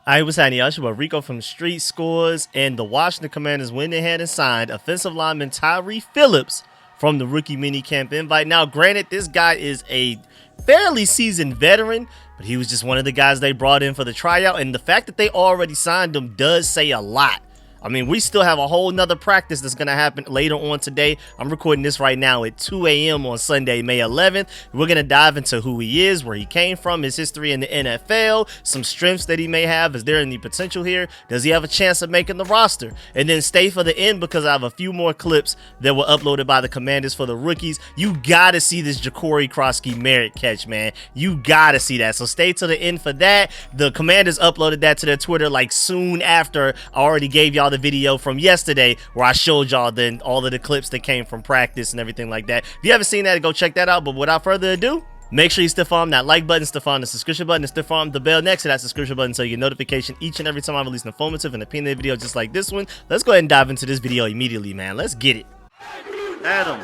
What's happening, y'all? It's your boy Rico from StreetScores, and the Washington Commanders went ahead and signed offensive lineman Tyreek Phillips from the rookie minicamp invite. Now, granted, this guy is a fairly seasoned veteran, but he was just one of the guys they brought in for the tryout, and the fact that they already signed him does say a lot. I mean, we still have a whole nother practice that's going to happen later on today. I'm recording this right now at 2 a.m. on Sunday, May 11th. We're going to dive into who he is, where he came from, his history in the NFL, some strengths that he may have. Is there any potential here? Does he have a chance of making the roster? And then stay for the end because I have a few more clips that were uploaded by the Commanders for the rookies. You got to see this Jacory Krosky merit catch, man. You got to see that. So stay to the end for that. The Commanders uploaded that to their Twitter like soon after I already gave y'all the video from yesterday where I showed y'all then all of the clips that came from practice and everything like that. If you haven't seen that, go check that out. But without further ado, make sure you stiff arm that like button, stiff arm the subscription button, and stiff arm the bell next to that subscription button so you get notification each and every time I release an informative and opinionated video just like this one. Let's go ahead and dive into this video immediately, man. Let's get it. Adam.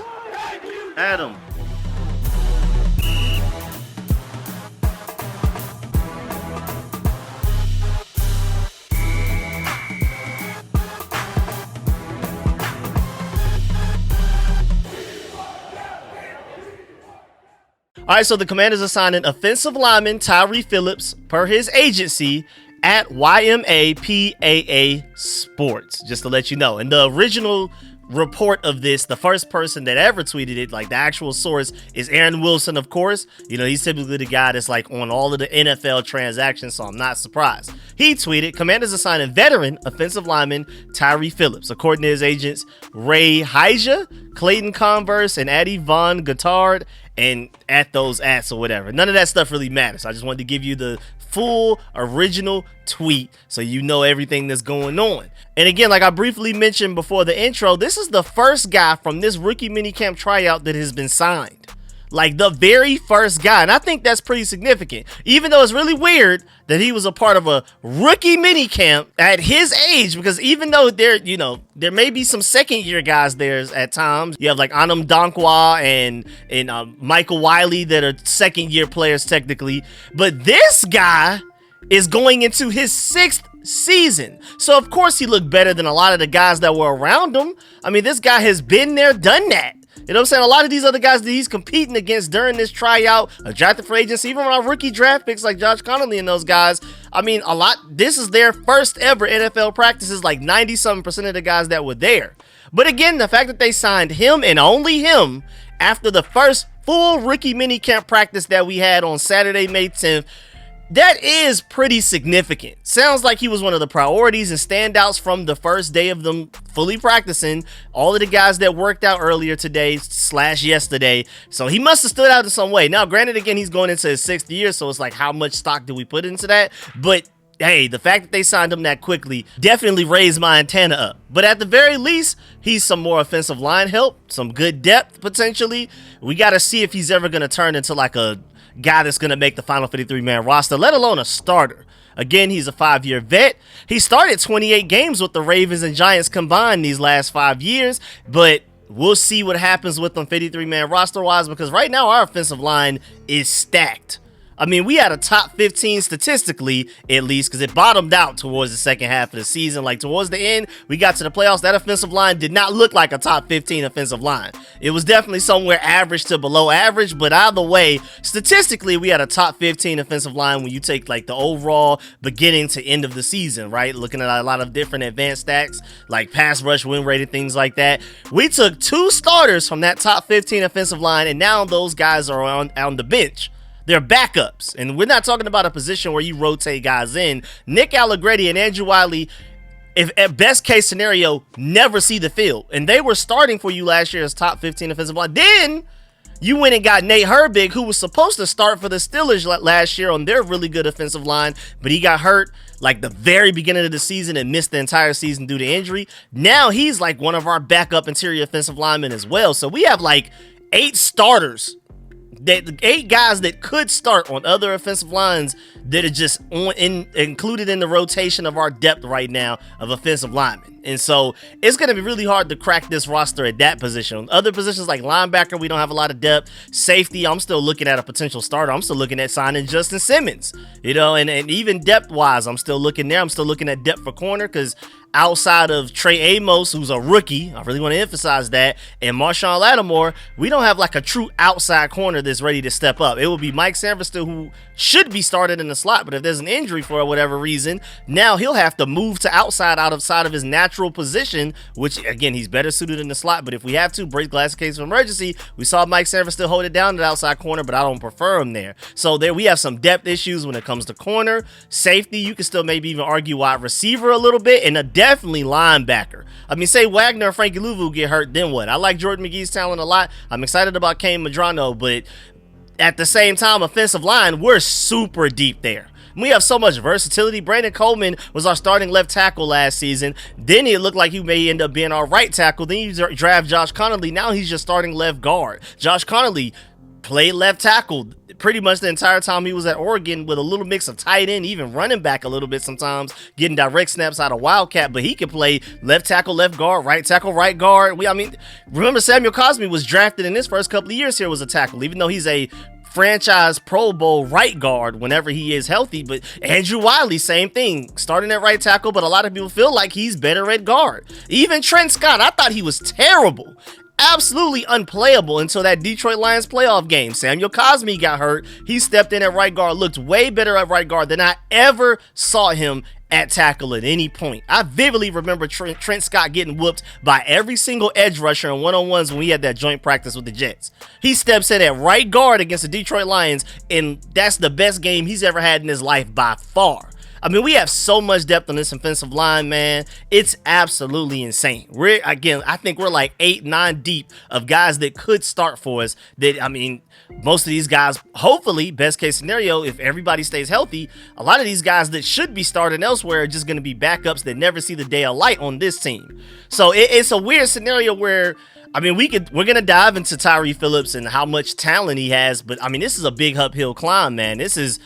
All right, so the Commanders are signing offensive lineman Tyreek Phillips per his agency at YMAPAA Sports, just to let you know. And the original report of this, the first person that ever tweeted it, like the actual source, is Aaron Wilson, of course. You know, he's typically the guy that's like on all of the NFL transactions, so I'm not surprised. He tweeted, Commanders are signing veteran offensive lineman Tyreek Phillips. According to his agents, Ray Hija, Clayton Converse, and Addy Von Gottard, and at those ats or whatever. None of that stuff really matters. I just wanted to give you the full original tweet so you know everything that's going on. And again, like I briefly mentioned before the intro, this is the first guy from this rookie minicamp tryout that has been signed. Like the very first guy. And I think that's pretty significant. Even though it's really weird that he was a part of a rookie minicamp at his age, because even though there may be some second year guys there at times. You have like Anam Donkwa and Michael Wiley that are second year players technically. But this guy is going into his 6th season. So of course he looked better than a lot of the guys that were around him. I mean, this guy has been there, done that. You know what I'm saying? A lot of these other guys that he's competing against during this tryout, a drafted free agents, even our rookie draft picks like Josh Connolly and those guys, I mean, this is their first ever NFL practices, like 90-something% of the guys that were there. But again, the fact that they signed him and only him after the first full rookie minicamp practice that we had on Saturday, May 10th, that is pretty significant. Sounds like he was one of the priorities and standouts from the first day of them fully practicing. All of the guys that worked out earlier today / yesterday. So he must have stood out in some way. Now, granted, again, he's going into his 6th year, so it's like, how much stock do we put into that? But hey, the fact that they signed him that quickly definitely raised my antenna up. But at the very least, he's some more offensive line help, some good depth potentially. We got to see if he's ever going to turn into like a guy that's going to make the final 53-man roster, let alone a starter. Again, he's a 5-year vet. He started 28 games with the Ravens and Giants combined these last 5 years, but we'll see what happens with them 53-man roster-wise, because right now our offensive line is stacked. I mean, we had a top 15 statistically, at least, because it bottomed out towards the second half of the season. Like, towards the end, we got to the playoffs. That offensive line did not look like a top 15 offensive line. It was definitely somewhere average to below average, but either way, statistically, we had a top 15 offensive line when you take, like, the overall beginning to end of the season, right? Looking at a lot of different advanced stats, like pass rush, win rate, and things like that. We took 2 starters from that top 15 offensive line, and now those guys are on the bench. They're backups, and we're not talking about a position where you rotate guys in. Nick Allegretti and Andrew Wiley, if at best case scenario, never see the field. And they were starting for you last year as top 15 offensive line. Then you went and got Nate Herbig, who was supposed to start for the Steelers last year on their really good offensive line, but he got hurt like the very beginning of the season and missed the entire season due to injury. Now he's like one of our backup interior offensive linemen as well. So we have like 8 starters. 8 guys that could start on other offensive lines that are just included in the rotation of our depth right now of offensive linemen. And so it's going to be really hard to crack this roster at that position. Other positions like linebacker, we don't have a lot of depth. Safety, I'm still looking at a potential starter. I'm still looking at signing Justin Simmons, and even depth-wise, I'm still looking there. I'm still looking at depth for corner because outside of Trey Amos, who's a rookie, I really want to emphasize that, and Marshawn Lattimore, we don't have like a true outside corner that's ready to step up. It will be Mike Sanford who should be started in the slot, but if there's an injury for whatever reason, now he'll have to move to outside of his natural position, which again, he's better suited in the slot, but if we have to break glass case of emergency, we saw Mike Sanford still hold it down at outside corner, but I don't prefer him there. So there we have some depth issues when it comes to corner. Safety, you can still maybe even argue wide receiver a little bit, and definitely linebacker. I mean, say Wagner and Frankie Louvu get hurt, then what? I like Jordan McGee's talent a lot. I'm excited about Kane Medrano, but at the same time, offensive line, we're super deep there. We have so much versatility. Brandon Coleman was our starting left tackle last season. Then it looked like he may end up being our right tackle. Then you draft Josh Connolly. Now he's just starting left guard. Josh Connolly played left tackle pretty much the entire time he was at Oregon with a little mix of tight end, even running back a little bit sometimes, getting direct snaps out of Wildcat, but he can play left tackle, left guard, right tackle, right guard. Remember Samuel Cosme was drafted in his first couple of years here was a tackle, even though he's a franchise Pro Bowl right guard whenever he is healthy. But Andrew Wiley, same thing, starting at right tackle, but a lot of people feel like he's better at guard. Even Trent Scott, I thought he was terrible. Absolutely unplayable until that Detroit Lions playoff game. Samuel Cosme got hurt. He stepped in at right guard, looked way better at right guard than I ever saw him at tackle at any point. I vividly remember Trent Scott getting whooped by every single edge rusher in one-on-ones when we had that joint practice with the Jets. He steps in at right guard against the Detroit Lions, and that's the best game he's ever had in his life by far. I mean, we have so much depth on this offensive line, man. It's absolutely insane. I think we're like 8-9 deep of guys that could start for us. Most of these guys, hopefully, best case scenario, if everybody stays healthy, a lot of these guys that should be starting elsewhere are just going to be backups that never see the day of light on this team. So it's a weird scenario where, we're going to dive into Tyreek Phillips and how much talent he has, but this is a big uphill climb, man. This is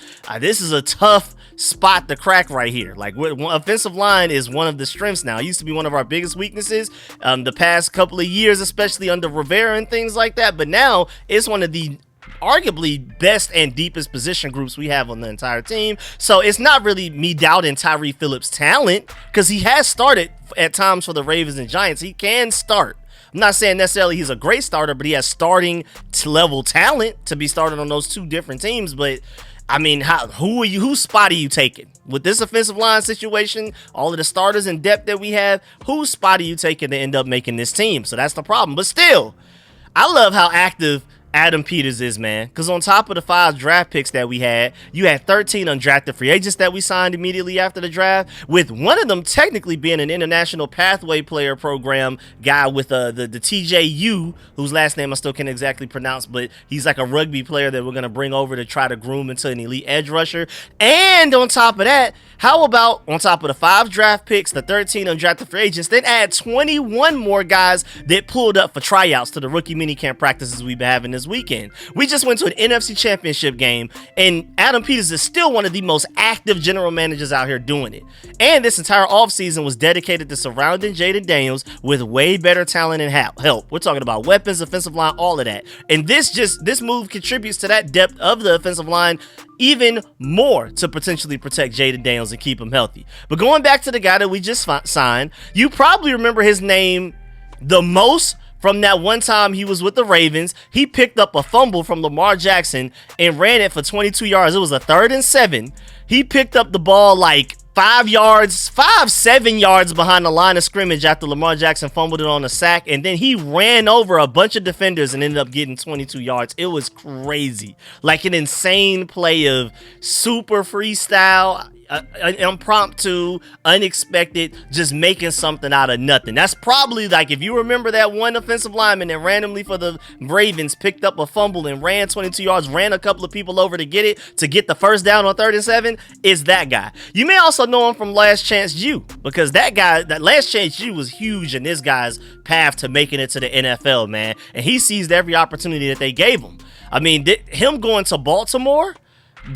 a tough spot to crack right here. Like, offensive line is one of the strengths now. It used to be one of our biggest weaknesses the past couple of years, especially under Rivera and things like that, but now it's one of the arguably best and deepest position groups we have on the entire team. So it's not really me doubting Tyreek Phillips' talent, because he has started at times for the Ravens and Giants. He can start. I'm not saying necessarily he's a great starter, but he has starting level talent to be started on those two different teams. But whose spot are you taking with this offensive line situation? All of the starters and depth that we have, whose spot are you taking to end up making this team? So that's the problem. But still, I love how active Adam Peters is, man, because on top of the 5 draft picks that we had, you had 13 undrafted free agents that we signed immediately after the draft, with one of them technically being an international pathway player program guy with the TJU, whose last name I still can't exactly pronounce, but he's like a rugby player that we're going to bring over to try to groom into an elite edge rusher. And on top of that, how about on top of the 5 draft picks, the 13 undrafted free agents, then add 21 more guys that pulled up for tryouts to the rookie minicamp practices we've been having this weekend. We just went to an NFC Championship game, and Adam Peters is still one of the most active general managers out here doing it. And this entire offseason was dedicated to surrounding Jaden Daniels with way better talent and help. We're talking about weapons, offensive line, all of that. And this move contributes to that depth of the offensive line even more to potentially protect Jaden Daniels and keep him healthy. But going back to the guy that we just signed, you probably remember his name the most from that one time he was with the Ravens. He picked up a fumble from Lamar Jackson and ran it for 22 yards. It was a 3rd and 7. He picked up the ball like 7 yards behind the line of scrimmage after Lamar Jackson fumbled it on a sack, and then he ran over a bunch of defenders and ended up getting 22 yards. It was crazy. Like an insane play of super freestyle, impromptu, unexpected, just making something out of nothing. That's probably, like, if you remember that one offensive lineman that randomly for the Ravens picked up a fumble and ran 22 yards, ran a couple of people over to get the first down on 3rd and 7, is that guy. You may also know him from Last Chance U, because that Last Chance U was huge in this guy's path to making it to the NFL, man. And he seized every opportunity that they gave him. Him going to Baltimore,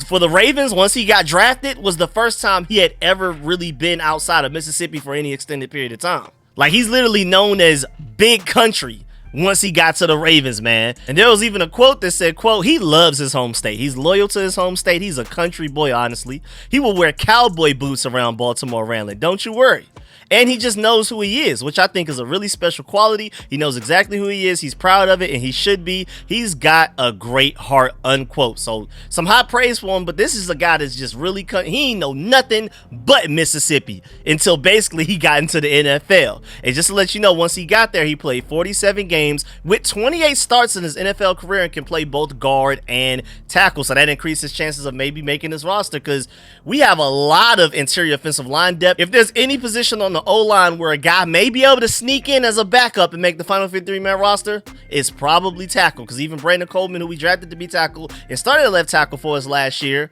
For the Ravens, once he got drafted, was the first time he had ever really been outside of Mississippi for any extended period of time. Like, he's literally known as big country once he got to the Ravens, man. And there was even a quote that said, quote, he loves his home state. He's loyal to his home state. He's a country boy, honestly. He will wear cowboy boots around Baltimore Ramblin'. Don't you worry. And he just knows who he is, which I think is a really special quality. He knows exactly who he is. He's proud of it, and he should be. He's got a great heart, unquote. So some high praise for him, but this is a guy that's just really, he ain't know nothing but Mississippi until basically he got into the NFL. And just to let you know, once he got there, he played 47 games with 28 starts in his NFL career and can play both guard and tackle. So that increased his chances of maybe making his roster, because we have a lot of interior offensive line depth. If there's any position on the O-line where a guy may be able to sneak in as a backup and make the final 53-man roster, it's probably tackle, because even Brandon Coleman, who we drafted to be tackle and started at left tackle for us last year,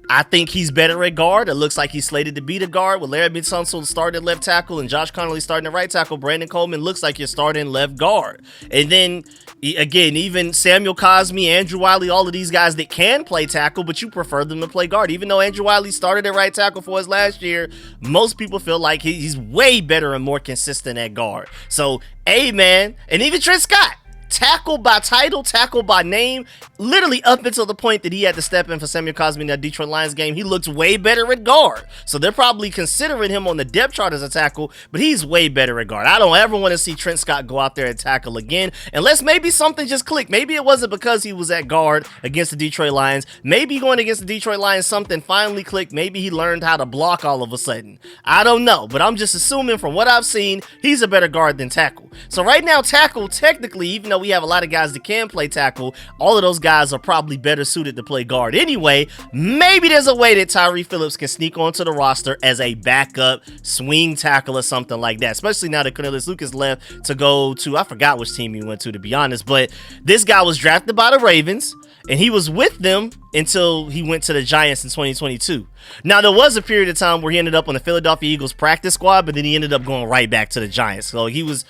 I think he's better at guard. It looks like he's slated to be the guard with Larry Tunsil starting at left tackle and Josh Connolly starting at right tackle. Brandon Coleman looks like you're starting left guard. And then, again, even Samuel Cosmi, Andrew Wiley, all of these guys that can play tackle, but you prefer them to play guard. Even though Andrew Wiley started at right tackle for us last year, most people feel like he's way better and more consistent at guard. So, man, and even Trent Scott, tackle by title, tackle by name, literally up until the point that he had to step in for Samuel Cosmi in that Detroit Lions game, he looked way better at guard. So they're probably considering him on the depth chart as a tackle, but he's way better at guard. I don't ever want to see Trent Scott go out there and tackle again, unless maybe something just clicked. Maybe it wasn't because he was at guard against the Detroit Lions. Maybe going against the Detroit Lions, something finally clicked. Maybe he learned how to block all of a sudden. I don't know, but I'm just assuming from what I've seen, he's a better guard than tackle. So right now, tackle, technically, even though we have a lot of guys that can play tackle, all of those guys are probably better suited to play guard anyway. Maybe there's a way that Tyreek Phillips can sneak onto the roster as a backup swing tackle or something like that, especially now that Cornelius Lucas left to go to, I forgot which team he went to be honest, but this guy was drafted by the Ravens, and he was with them until he went to the Giants in 2022. Now, there was a period of time where he ended up on the Philadelphia Eagles practice squad, but then he ended up going right back to the Giants. So he's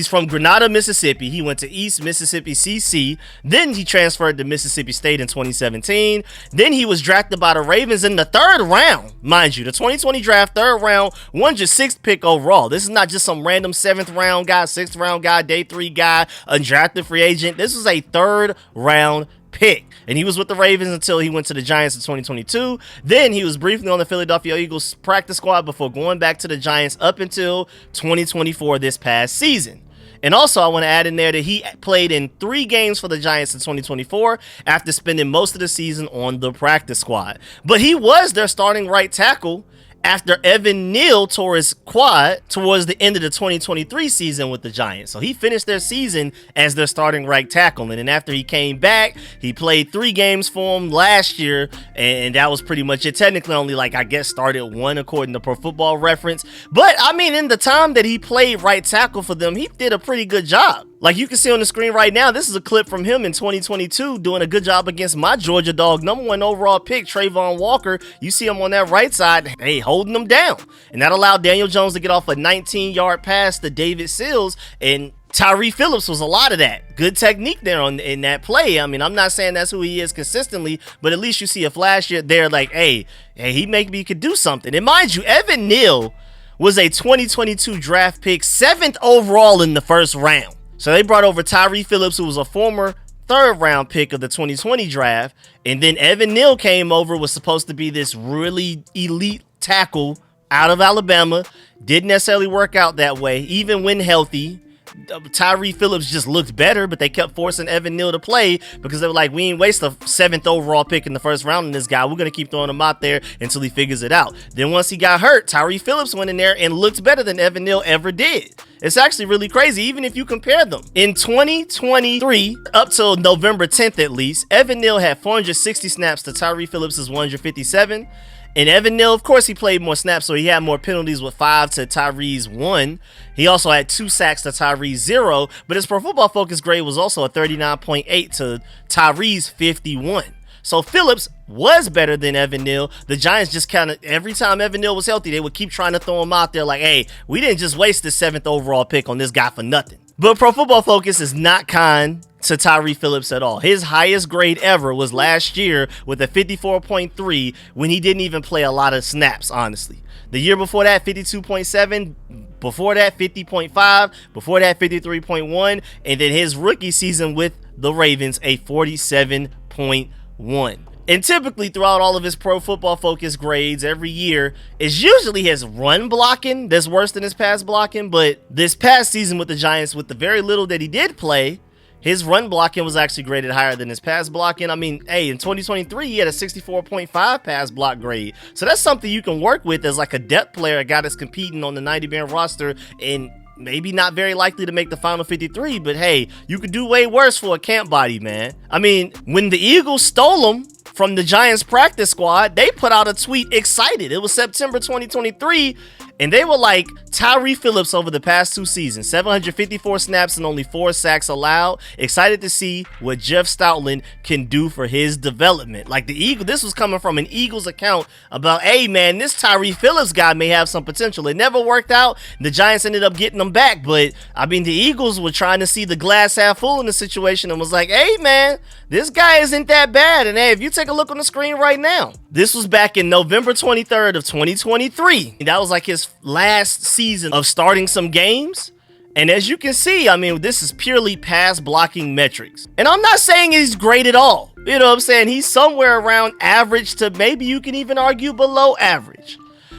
from Grenada, Mississippi. He went to East Mississippi CC. Then he transferred to Mississippi State in 2017. Then he was drafted by the Ravens in the 3rd round, mind you. The 2020 draft, 3rd round, 106th pick overall. This is not just some random 7th round guy, 6th round guy, day 3 guy, undrafted free agent. This was a 3rd round pick, and he was with the Ravens until he went to the Giants in 2022. Then he was briefly on the Philadelphia Eagles practice squad before going back to the Giants up until 2024, this past season. And also, I want to add in there that he played in 3 games for the Giants in 2024 after spending most of the season on the practice squad. But he was their starting right tackle after Evan Neal tore his quad towards the end of the 2023 season with the Giants. So he finished their season as their starting right tackle. And then after he came back, he played 3 games for him last year, and that was pretty much it. Technically only, like, I guess started 1 according to Pro Football Reference. But, I mean, in the time that he played right tackle for them, he did a pretty good job. Like you can see on the screen right now, this is a clip from him in 2022 doing a good job against my Georgia dog, #1 overall pick, Trayvon Walker. You see him on that right side, hey, holding him down. And that allowed Daniel Jones to get off a 19-yard pass to David Sills, and Tyreek Phillips was a lot of that. Good technique there in that play. I mean, I'm not saying that's who he is consistently, but at least you see a flash there like, hey, he maybe could do something. And mind you, Evan Neal was a 2022 draft pick, 7th overall in the 1st round. So they brought over Tyreek Phillips, who was a former 3rd round pick of the 2020 draft. And then Evan Neal came over, was supposed to be this really elite tackle out of Alabama. Didn't necessarily work out that way, even when healthy. Tyreek Phillips just looked better, but they kept forcing Evan Neal to play because they were like, we ain't waste a 7th overall pick in the 1st round on this guy. We're going to keep throwing him out there until he figures it out. Then once he got hurt, Tyreek Phillips went in there and looked better than Evan Neal ever did. It's actually really crazy, even if you compare them. In 2023, up till November 10th at least, Evan Neal had 460 snaps to Tyreek Phillips' 157. And Evan Neal, of course, he played more snaps, so he had more penalties with 5 to Tyree's 1. He also had 2 sacks to Tyree's 0, but his Pro Football Focus grade was also a 39.8 to Tyree's 51. So Phillips was better than Evan Neal. The Giants just kind of, every time Evan Neal was healthy, they would keep trying to throw him out there like, hey, we didn't just waste the 7th overall pick on this guy for nothing. But Pro Football Focus is not kind to Tyreek Phillips at all. His highest grade ever was last year with a 54.3 when he didn't even play a lot of snaps, honestly. The year before that, 52.7. Before that, 50.5. Before that, 53.1. And then his rookie season with the Ravens, a 47.1. And typically throughout all of his Pro Football Focus grades every year, it's usually his run blocking that's worse than his pass blocking. But this past season with the Giants, with the very little that he did play, his run blocking was actually graded higher than his pass blocking. I mean, hey, in 2023, he had a 64.5 pass block grade. So that's something you can work with as like a depth player, a guy that's competing on the 90-man roster and maybe not very likely to make the final 53. But hey, you could do way worse for a camp body, man. I mean, when the Eagles stole him from the Giants practice squad, they put out a tweet excited. It was September 2023, and they were like, Tyreek Phillips over the past 2 seasons, 754 snaps and only 4 sacks allowed. Excited to see what Jeff Stoutland can do for his development. Like the Eagles, this was coming from an Eagles account about, hey man, this Tyreek Phillips guy may have some potential. It never worked out. The Giants ended up getting him back, but I mean, the Eagles were trying to see the glass half full in the situation and was like, hey man, this guy isn't that bad. And hey, if you take a look on the screen right now, this was back in November 23rd of 2023. That was like his last season of starting some games. And as you can see, I mean, this is purely pass blocking metrics. And I'm not saying he's great at all. You know what I'm saying? He's somewhere around average to maybe you can even argue below average.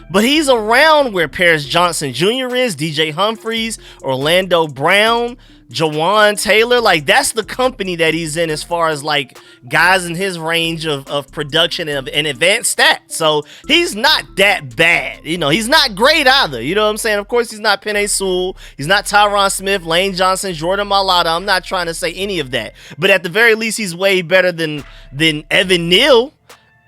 But he's around where Paris Johnson Jr. is, DJ Humphries, Orlando Brown, Jawan Taylor. Like, that's the company that he's in as far as like guys in his range of production and advanced stats. So he's not that bad. You know, he's not great either. You know what I'm saying? Of course, he's not Penei Sewell. He's not Tyron Smith, Lane Johnson, Jordan Mailata. I'm not trying to say any of that. But at the very least, he's way better than Evan Neal.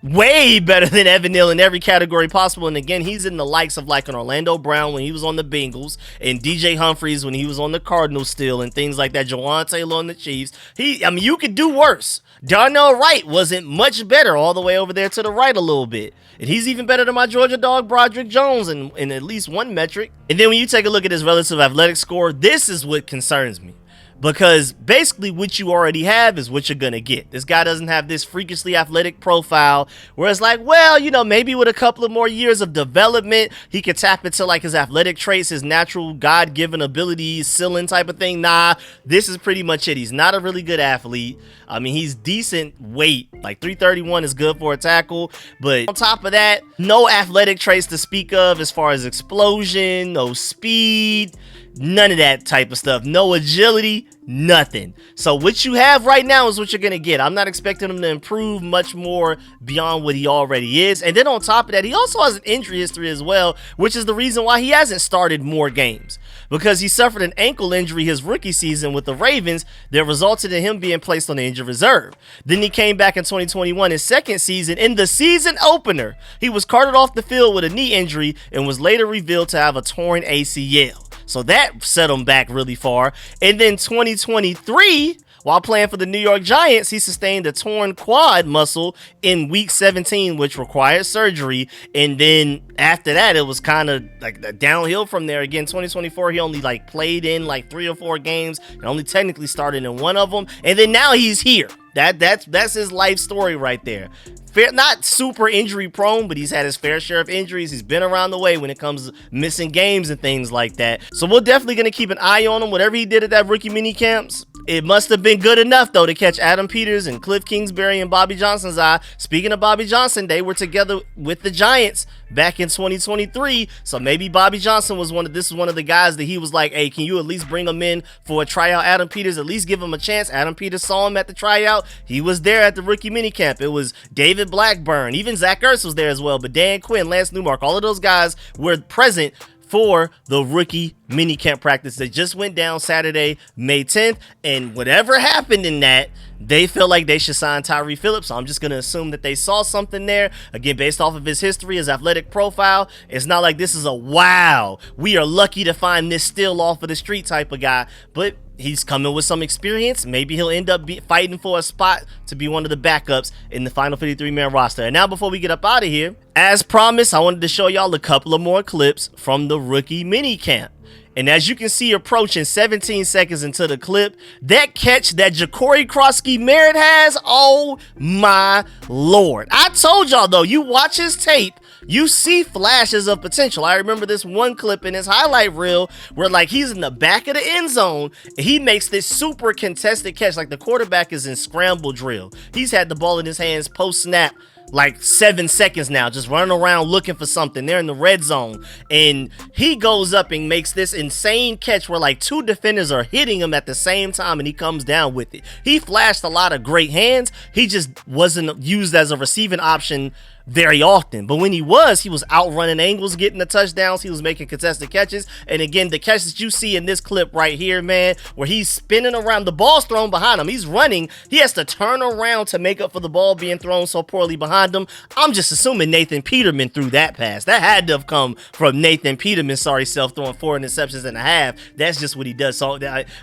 Way better than Evan Neal in every category possible. And again, he's in the likes of like an Orlando Brown when he was on the Bengals, and DJ Humphries when he was on the Cardinals still, and things like that. Jawan Taylor on the Chiefs. I mean, you could do worse. Darnell Wright wasn't much better, all the way over there to the right a little bit. And he's even better than my Georgia dog, Broderick Jones, in at least one metric. And then when you take a look at his relative athletic score, this is what concerns me. Because basically what you already have is what you're going to get. This guy doesn't have this freakishly athletic profile where it's like, well, you know, maybe with a couple of more years of development, he could tap into like his athletic traits, his natural God-given abilities, ceiling type of thing. Nah, this is pretty much it. He's not a really good athlete. I mean, he's decent weight. Like 331 is good for a tackle. But on top of that, no athletic traits to speak of as far as explosion, no speed, none of that type of stuff. No agility, nothing. So what you have right now is what you're going to get. I'm not expecting him to improve much more beyond what he already is. And then on top of that, he also has an injury history as well, which is the reason why he hasn't started more games. Because he suffered an ankle injury his rookie season with the Ravens that resulted in him being placed on the injured reserve. Then he came back in 2021, his second season. In the season opener, he was carted off the field with a knee injury and was later revealed to have a torn ACL. So that set him back really far. And then 2023, while playing for the New York Giants, he sustained a torn quad muscle in week 17, which required surgery. And then after that, it was kind of like downhill from there. Again, 2024, he only like played in like 3 or 4 games and only technically started in one of them. And then now he's here. That's his life story right there. Not super injury prone, but he's had his fair share of injuries. He's been around the way when it comes to missing games and things like that. So we're definitely going to keep an eye on him. Whatever he did at that rookie mini camps, it must have been good enough, though, to catch Adam Peters and Cliff Kingsbury and Bobby Johnson's eye. Speaking of Bobby Johnson, they were together with the Giants back in 2023. So maybe Bobby Johnson was one of the guys that he was like, hey, can you at least bring him in for a tryout? Adam Peters, at least give him a chance. Adam Peters saw him at the tryout. He was there at the rookie minicamp. It was David Blackburn. Even Zach Ertz was there as well. But Dan Quinn, Lance Newmark, all of those guys were present for the rookie minicamp practice that just went down Saturday, May 10th. And whatever happened in that, they feel like they should sign Tyreek Phillips. So I'm just going to assume that they saw something there. Again, based off of his history, his athletic profile, it's not like this is a wow, we are lucky to find this still off of the street type of guy. But he's coming with some experience. Maybe he'll end up fighting for a spot to be one of the backups in the final 53-man roster. And now before we get up out of here, as promised, I wanted to show y'all a couple of more clips from the rookie minicamp. And as you can see, approaching 17 seconds into the clip, that catch that Ja'Cory Krosky-Merritt has, oh my Lord. I told y'all though, you watch his tape, you see flashes of potential. I remember this one clip in his highlight reel where like he's in the back of the end zone and he makes this super contested catch. Like the quarterback is in scramble drill. He's had the ball in his hands post snap like 7 seconds now, just running around looking for something. They're in the red zone and he goes up and makes this insane catch where like 2 defenders are hitting him at the same time and he comes down with it. He flashed a lot of great hands. He just wasn't used as a receiving option very often, but when he was outrunning angles, getting the touchdowns. He was making contested catches. And again, the catch that you see in this clip right here, man, where he's spinning around, the ball's thrown behind him, he's running, he has to turn around to make up for the ball being thrown so poorly behind him. I'm just assuming Nathan Peterman threw that pass. That had to have come from Nathan Peterman, sorry self, throwing 4 interceptions and a half. That's just what he does. So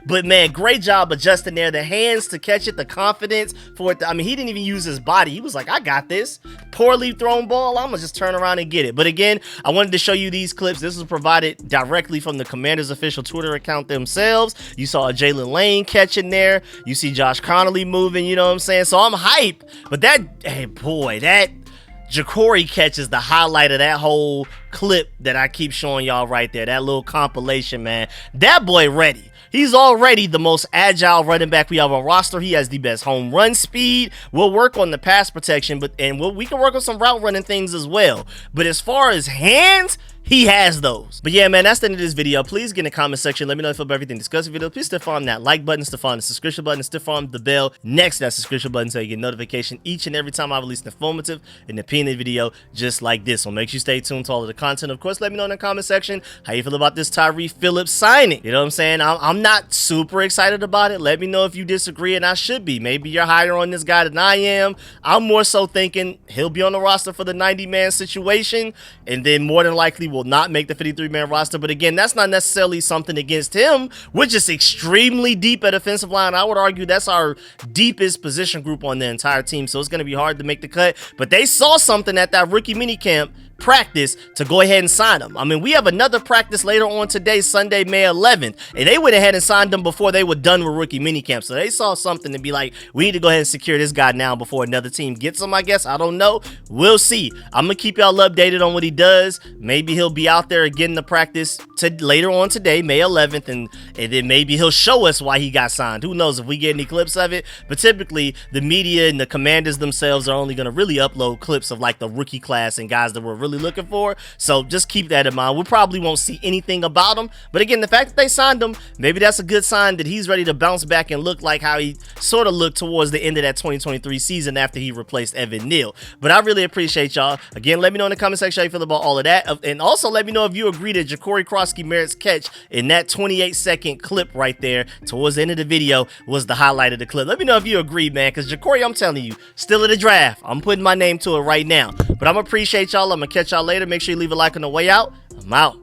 but man, great job adjusting there, the hands to catch it, the confidence for it. I mean, he didn't even use his body. He was like, I got this. Poorly thrown ball, I'm gonna just turn around and get it. But again, I wanted to show you these clips. This was provided directly from the Commanders official Twitter account themselves. You saw a Jalen Lane catch in there. You see Josh Connolly moving, you know what I'm saying? So I'm hype. But that, hey boy, that Ja'Cory catch is the highlight of that whole clip that I keep showing y'all right there. That little compilation, man. That boy ready. He's already the most agile running back we have on roster. He has the best home run speed. We'll work on the pass protection, we can work on some route running things as well. But as far as hands, he has those. But yeah, man, that's the end of this video. Please get in the comment section. Let me know if you feel about everything discussed in the video. Please stiff arm that like button, stiff arm the subscription button, stiff arm the bell next to that subscription button so you get notification each and every time I release an informative and opinion video just like this. So make sure you stay tuned to all of the content. Of course, let me know in the comment section how you feel about this Tyreek Phillips signing. You know what I'm saying? I'm not super excited about it. Let me know if you disagree, and I should be. Maybe you're higher on this guy than I am. I'm more so thinking he'll be on the roster for the 90-man situation, and then more than likely will not make the 53-man roster. But again, that's not necessarily something against him. We're just extremely deep at offensive line. I would argue that's our deepest position group on the entire team, so it's going to be hard to make the cut. But they saw something at that rookie minicamp practice to go ahead and sign him. I mean, we have another practice later on today, Sunday, May 11th, and they went ahead and signed him before they were done with rookie minicamp. So they saw something to be like, we need to go ahead and secure this guy now before another team gets him, I guess. I don't know. We'll see. I'm going to keep y'all updated on what he does. Maybe he'll be out there again in the practice later on today, May 11th, and then maybe he'll show us why he got signed. Who knows if we get any clips of it. But typically, the media and the Commanders themselves are only going to really upload clips of like the rookie class and guys that we're really looking for. So just keep that in mind. We probably won't see anything about him, but again, the fact that they signed him, maybe that's a good sign that he's ready to bounce back and look like how he sort of looked towards the end of that 2023 season after he replaced Evan Neal. But I really appreciate y'all. Again, let me know in the comment section how you feel about all of that, and also let me know if you agree that Ja'Cory Krosky-Merritt's catch in that 28-second clip right there towards the end of the video was the highlight of the clip. Let me know if you agree, man, because Ja'Cory, I'm telling you, still in the draft. I'm putting my name to it right now. But I'm appreciate y'all. I'm gonna catch y'all later. Make sure you leave a like on the way out. I'm out.